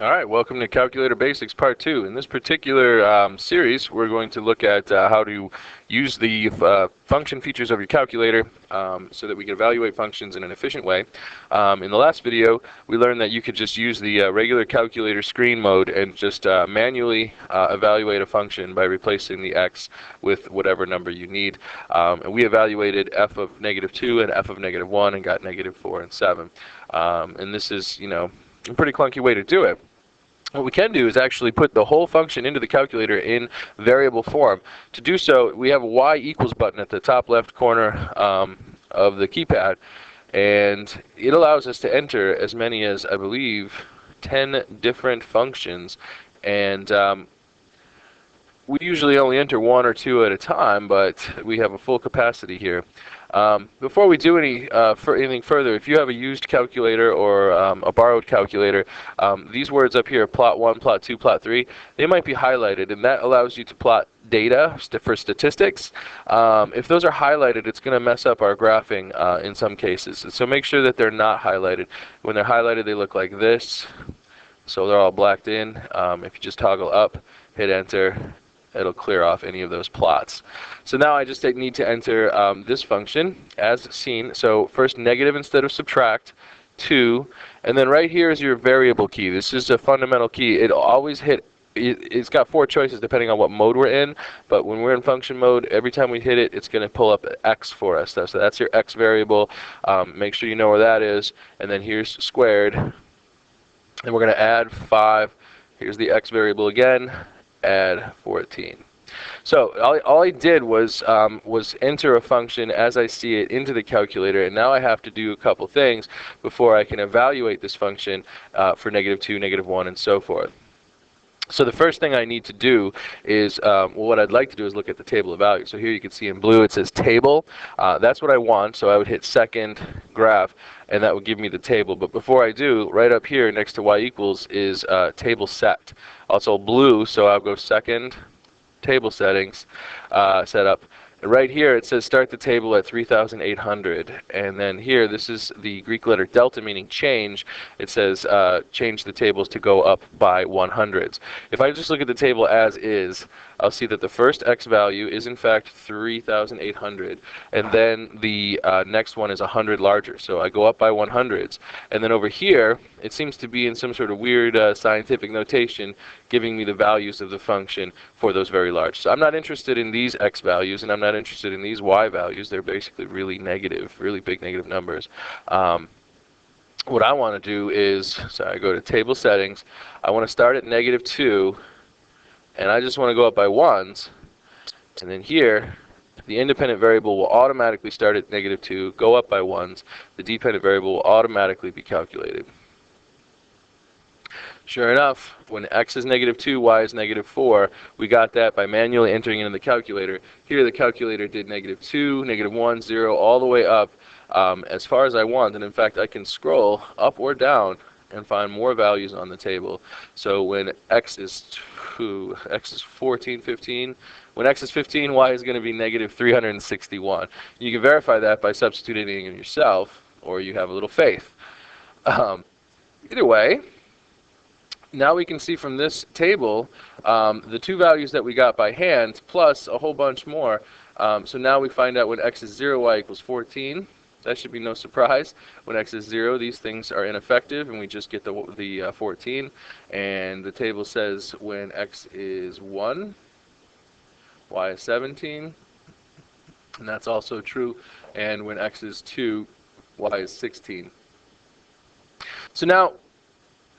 All right, welcome to Calculator Basics Part 2. In this particular series, we're going to look at how to use the function features of your calculator so that we can evaluate functions in an efficient way. In the last video, we learned that you could just use the regular calculator screen mode and just manually evaluate a function by replacing the x with whatever number you need. And we evaluated f of -2 and f of -1 and got -4 and 7. And this is, a pretty clunky way to do it. What we can do is actually put the whole function into the calculator in variable form. To do so, we have a y equals button at the top left corner of the keypad, and it allows us to enter as many as, I believe, 10 different functions. And we usually only enter 1 or 2 at a time, but we have a full capacity here. Before we do anything further, if you have a used calculator or a borrowed calculator, these words up here, plot 1, plot 2, plot 3, they might be highlighted, and that allows you to plot data for statistics. If those are highlighted, it's going to mess up our graphing in some cases. So make sure that they're not highlighted. When they're highlighted, they look like this. So they're all blacked in. If you just toggle up, hit enter, it'll clear off any of those plots. So now I just need to enter this function as seen. So first negative instead of subtract, 2, and then right here is your variable key. This is a fundamental key. It'll always hit. It's got 4 choices depending on what mode we're in, but when we're in function mode, every time we hit it, it's going to pull up x for us. So that's your x variable. Make sure you know where that is, and then here's squared, and we're going to add 5. Here's the x variable again. Add 14. So all I did was enter a function as I see it into the calculator, and now I have to do a couple things before I can evaluate this function for -2, -1, and so forth. So the first thing I need to do is, what I'd like to do is look at the table of values. So here you can see in blue it says table. That's what I want, so I would hit second graph, and that would give me the table. But before I do, right up here next to y equals is table set. Also blue, so I'll go second, table settings, setup. Right here it says start the table at 3,800, and then here this is the Greek letter delta, meaning change. It says change the tables to go up by 100s. If I just look at the table as is, I'll see that the first x value is in fact 3,800, and then the next one is 100 larger, so I go up by 100s. And then over here it seems to be in some sort of weird scientific notation giving me the values of the function for those very large. So I'm not interested in these x values, and I'm not interested in these y values. They're basically really negative, really big negative numbers. What I want to do is, so I go to table settings, I want to start at -2, and I just want to go up by 1s, and then here the independent variable will automatically start at -2, go up by 1s, the dependent variable will automatically be calculated. Sure enough, when x is -2, y is -4, we got that by manually entering it in the calculator. Here the calculator did -2, -1, 0, all the way up as far as I want. And in fact, I can scroll up or down and find more values on the table. So when x is 14, 15. When x is 15, y is going to be -361. You can verify that by substituting it yourself, or you have a little faith. Either way, now we can see from this table the 2 values that we got by hand plus a whole bunch more. So now we find out when x is 0, y equals 14. That should be no surprise. When x is 0, these things are ineffective, and we just get the 14. And the table says when x is 1, y is 17. And that's also true. And when x is 2, y is 16. So now,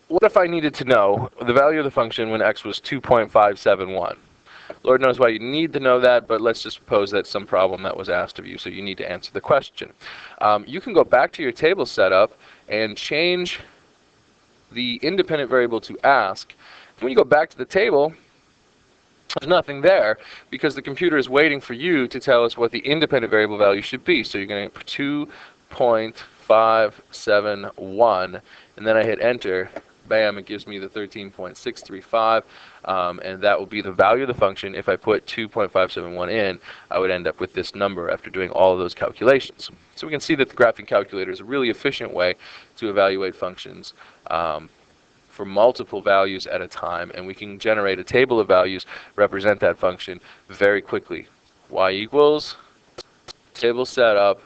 what if I needed to know the value of the function when x was 2.571? Lord knows why you need to know that, but let's just suppose that's some problem that was asked of you, so you need to answer the question. You can go back to your table setup and change the independent variable to ask. When you go back to the table, there's nothing there because the computer is waiting for you to tell us what the independent variable value should be. So you're going to 2.571, and then I hit enter. Bam, it gives me the 13.635, and that will be the value of the function. If I put 2.571 in, I would end up with this number after doing all of those calculations. So we can see that the graphing calculator is a really efficient way to evaluate functions for multiple values at a time, and we can generate a table of values, represent that function very quickly. Y equals table setup,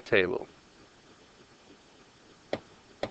table.